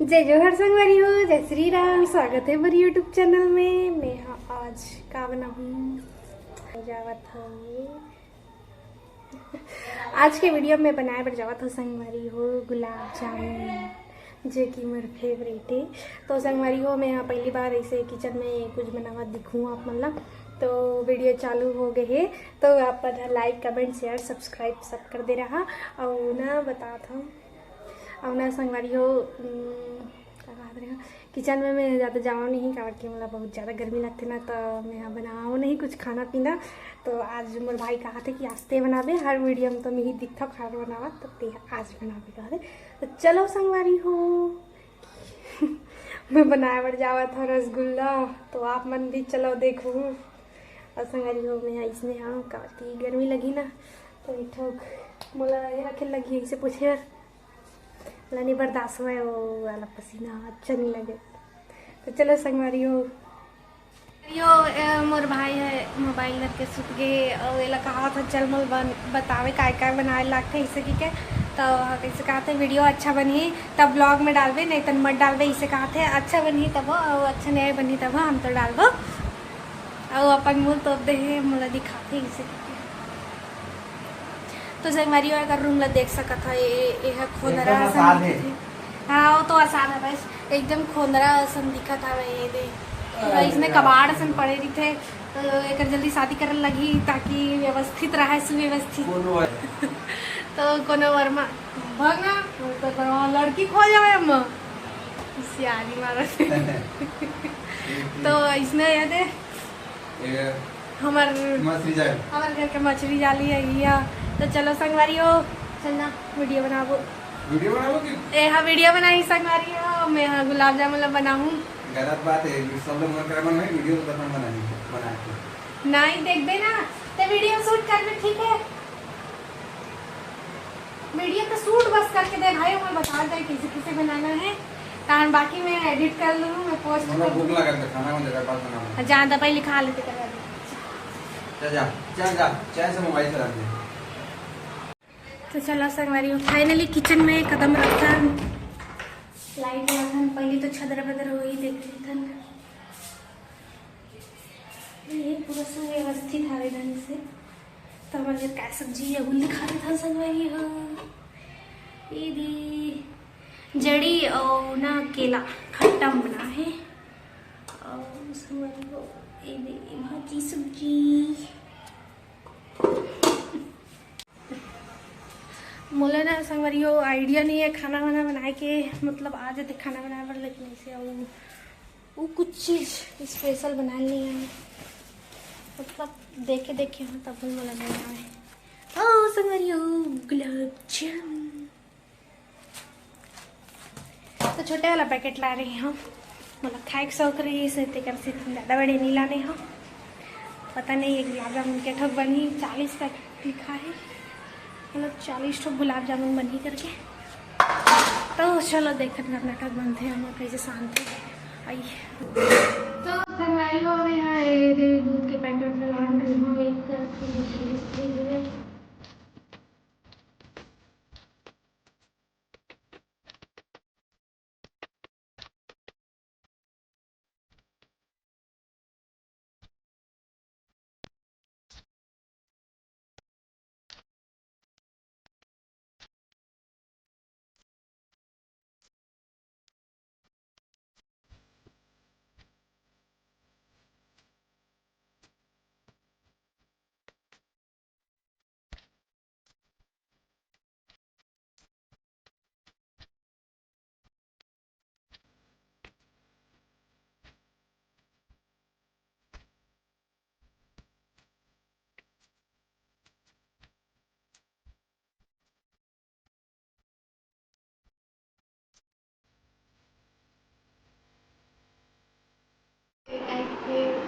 जय जोहर संगवारी हो, जय श्री राम। स्वागत है मेरे यूट्यूब चैनल में। मैं आज का बनाऊँ जावत हूँ। आज के वीडियो में बनाए बर जावत हो संगवारी हो गुलाब जामुन, जो कि मेरे फेवरेट है। तो संगवारी हो मैं यहाँ पहली बार ऐसे किचन में कुछ बनावा दिखूँ आप मतलब। तो वीडियो चालू हो गए है तो आप लाइक कमेंट शेयर सब्सक्राइब सब कर दे रहा और ना बता था और ना संगवारी हो किचन में मैं ज़्यादा जाऊँ नहीं कारण कि मतलब बहुत ज़्यादा गर्मी लगती ना, तो मैं यहाँ बनाऊँ नहीं कुछ खाना पीना। तो आज मेरे भाई कहा थे कि आज ते बनावे, हर वीडियो में तो मैं ही दिखता खाना बनावा, तो ते आज बनावे कहा थे। तो चलो संगवारी हो मैं बनाया बढ़ जावा था रसगुल्ला, तो आप मन भी चलो देखो। और संगवारी हो मैं इसमें हाँ काफ़ी गर्मी लगी ना, तो ठोक मोला ये रखे लगी इसे पूछे नहीं बर्दाश्त हुआ वो वाला पसीना अच्छा नहीं लगे। तो चलो संगवारी हो मोर भाई है मोबाइल करके सुत गए और ये कहा था चल मोल बतावे काय बनाए लगते इसे की के। तो कैसे कहा थे वीडियो अच्छा बनी तब ब्लॉग में डालबे, नहीं तो मत डालबे। इसे कहा थे अच्छा बनी तब और अच्छा नहीं बनी तब हम तो डालबो और अपन मूल तो दे मोला दिखाते इसे। तो संगवारी हो अगर रूम ला देख सकत है ये खोंदरा आसान है। हाँ वो तो आसान है बस एकदम खोंदरा आसान दिखत है ये दे। तो इसमें कबाड़ आसान पड़े रही थे तो एक जल्दी शादी करने लगी ताकि व्यवस्थित रहे सुव्यवस्थित। तो कोनो वर्मा भगना तो लड़की खो जाए हम सियारी मारा तो इसने याद है हमारे घर के मछली जाली है। तो चलो संगवारी हो चलना वीडियो बनाबो कि हाँ वीडियो बनाई संगवारी हो। मैं हाँ गुलाब जामुन बनाऊँ गलत बात है, सब लोग मन कर नहीं वीडियो तो बना नहीं देख दे ना तो वीडियो शूट कर ले ठीक है। वीडियो तो शूट बस करके दे भाई, मैं बता दे किसी किसे बनाना है कारण बाकी मैं एडिट कर लूँ मैं पोस्ट कर भूख लगा तो खाना में जगह बात बनाऊं जहाँ दवाई लिखा लेते करवा दे। जा चाय से मोबाइल चला दे। तो चलो संगवारी हो फाइनली किचन में कदम रखा लाइट रखन पहले तो छदर बदर हो ही देख रही थन ये पूरा सुव्यवस्थित है ढंग से। तो हमारे क्या सब्जी है उन्हें खा रहे था संगवारी हो ये दी जड़ी और ना केला खट्टा बना है और संगवारी हो ये दी भाजी सब्जी। मोला ना संगवारी हो आइडिया नहीं है खाना वाना बनाए के मतलब आ जाते खाना बनाए पर, लेकिन ऐसे वो कुछ चीज़ स्पेशल बना नहीं है मतलब देखे हाँ तब मोला नहीं आए। ओ संगवारी हो गुलाब जामुन तो छोटे वाला पैकेट ला रहे हैं मतलब खाए के शौक रही से ज़्यादा बड़े नहीं लाने हैं। पता नहीं एक गुलाब जामुन के ठग बनी 40 पैकेट लिखा है मतलब 40 ठो गुलाब जामुन बनी करके। तो चलो देखते नाटक बनते हैं हम कैसे शांत आई। तो संगवारी हो यहाँ दूध के पैकेट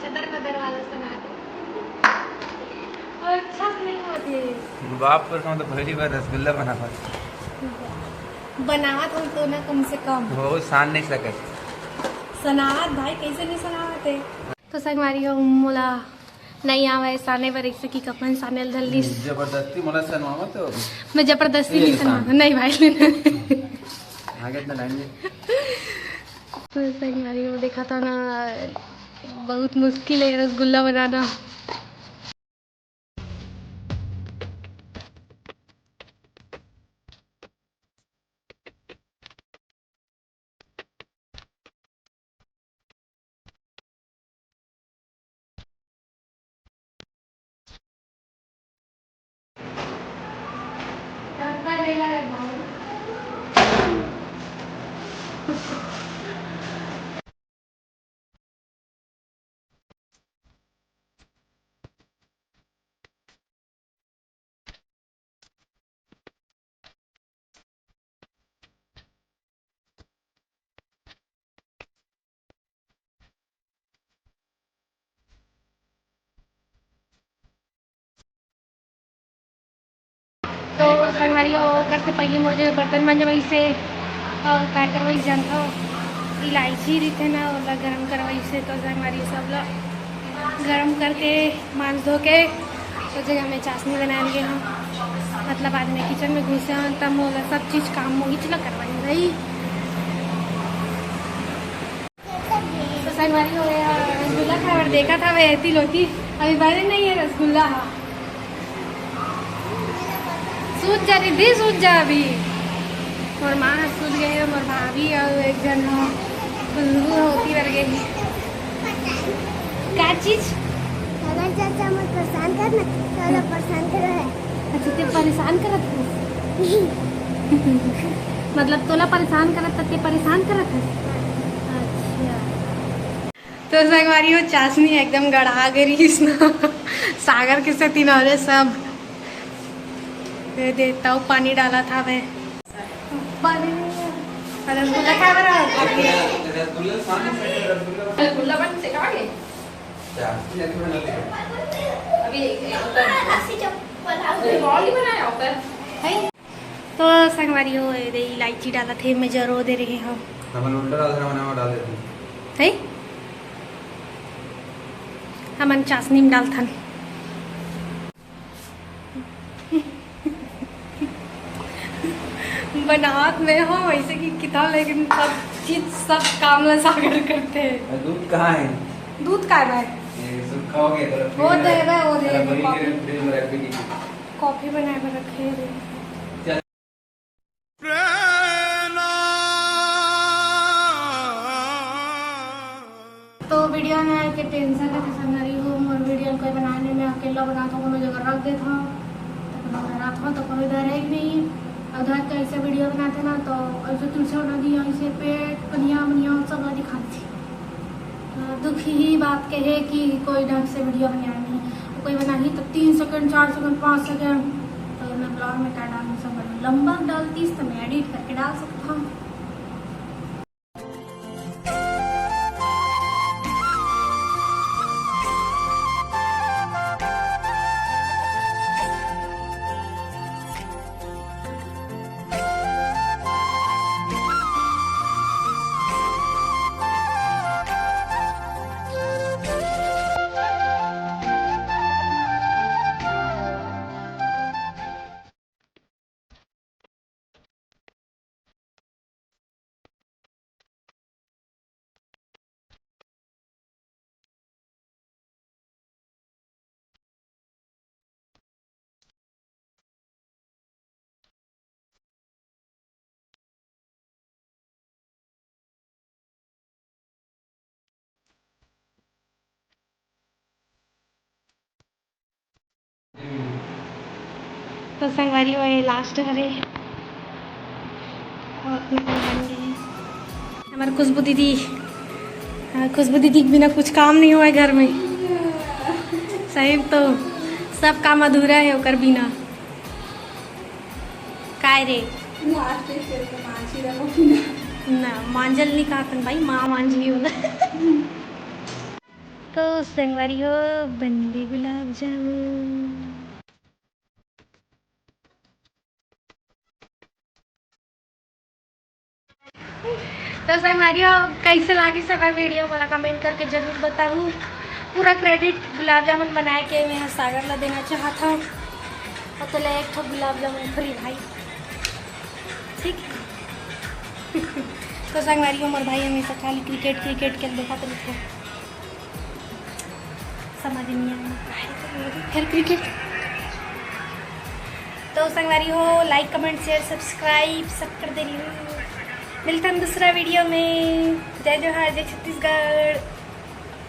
चदर बदर वाला सुना और अच्छा नहीं होती बाप पर तो पहली बार रसगुल्ला बनावत हम तो ना कम से कम वो सान नहीं सके सनावत भाई कैसे नहीं सनावत है। तो संगवारी हो मोला नहीं आवे साने पर एक की कपन साने धल्ली जबरदस्ती मोला सनवावा तो मैं जबरदस्ती नहीं सनवा नहीं भाई आगे इतना लाइन में तो संगवारी वो देखा था ना, बहुत मुश्किल है रसगुल्ला बनाना। तो संगवारी वो करते पहले मुझे बर्तन मांजे वही से और काय करवाई जानता इलायची रहते ना ओला गरम करवाई से। तो संगवारी सब लोग गरम करके मांस धो के तो जगह में चाशनी बना लिए हम, मतलब आदमी किचन में घुसे हैं तब मोला सब चीज़ काम मोगी चला करवाई भाई। तो संगवारी हो रसगुल्ला खावर देखा था वह ऐसी लोती अभी बने नहीं है रसगुल्ला। हाँ सूझ जा रिद्धि सूझ जा अभी और माँ सूझ गए और भाभी और एक जन खुशबू होती बर गई। क्या चीज अगर चाचा मत परेशान करना तो परेशान कर रहा है। अच्छा ते परेशान करत है मतलब तोला परेशान करत ते परेशान करत है। अच्छा तो संगवारी हो चाशनी एकदम गढ़ा गई इसना सागर के से तीनों सब दे देता हूँ। पानी डाला था मैं रसगुल्ला खा रहा रसगुल्ला बन सिखाओगे अभी बॉल ही बनाया होता है। तो संगवारी हो इलायची डाला थे मैं जरूर दे रही हूँ उल्टा डाल देना डाल देते है हमन चाशनी में डालथन। बनावत में हो वैसे कि किताब लेकिन सब चीज सब काम ला सागर करते हैं। दूध कहाँ है? दूध का है ये सब खाओगे तो वो दे रहा वो दे फ्रिज में रख दी कॉफी बना के रखे थे। तो वीडियो में के टेंशन है संगरी हूँ और वीडियो कोई बनाने में अकेला बनाता हूँ मैं जगह रख देता हूँ तो बना था तो कोई डर है नहीं। उधर कैसे वीडियो बनाते ना तो ऐसे तुलसी नदी ऐसे पेट कनिया बनिया सब दिखाती थी। दुख ही बात के है कि कोई ढंग से वीडियो बनानी कोई बनाही तो 3 सेकंड 4 सेकंड 5 सेकंड तो मैं ब्लॉग में क्या डालूँ सब लंबा डालती तो मैं एडिट करके डाल सकता हूँ। तो संगवारी वो लास्ट हरे हमारे खुशबू दीदी के बिना कुछ काम नहीं हुआ है घर में। सही तो सब काम अधूरा है ओकर बिना काय रे ना मांझल नहीं कहा भाई माँ मांझी होला। तो संगवारी हो बंदी गुलाब जामुन। तो संगवारी हो कैसे लगी सब वीडियो वाला कमेंट करके जरूर बताऊँ। पूरा क्रेडिट गुलाब जामुन बनाए के मैं सागर ला देना चाहता हूँ और तो ले एक गुलाब जामुन फ्री भाई ठीक। तो संगवारी मोर भाई हमेशा खाली क्रिकेट क्रिकेट खेल देखा तो लिखो समझ नहीं आया फिर क्रिकेट। तो संगवारी हो लाइक कमेंट शेयर सब्सक्राइब सब कर दे रही हूँ। मिलता हम दूसरा वीडियो में। जय जोहार जय छत्तीसगढ़।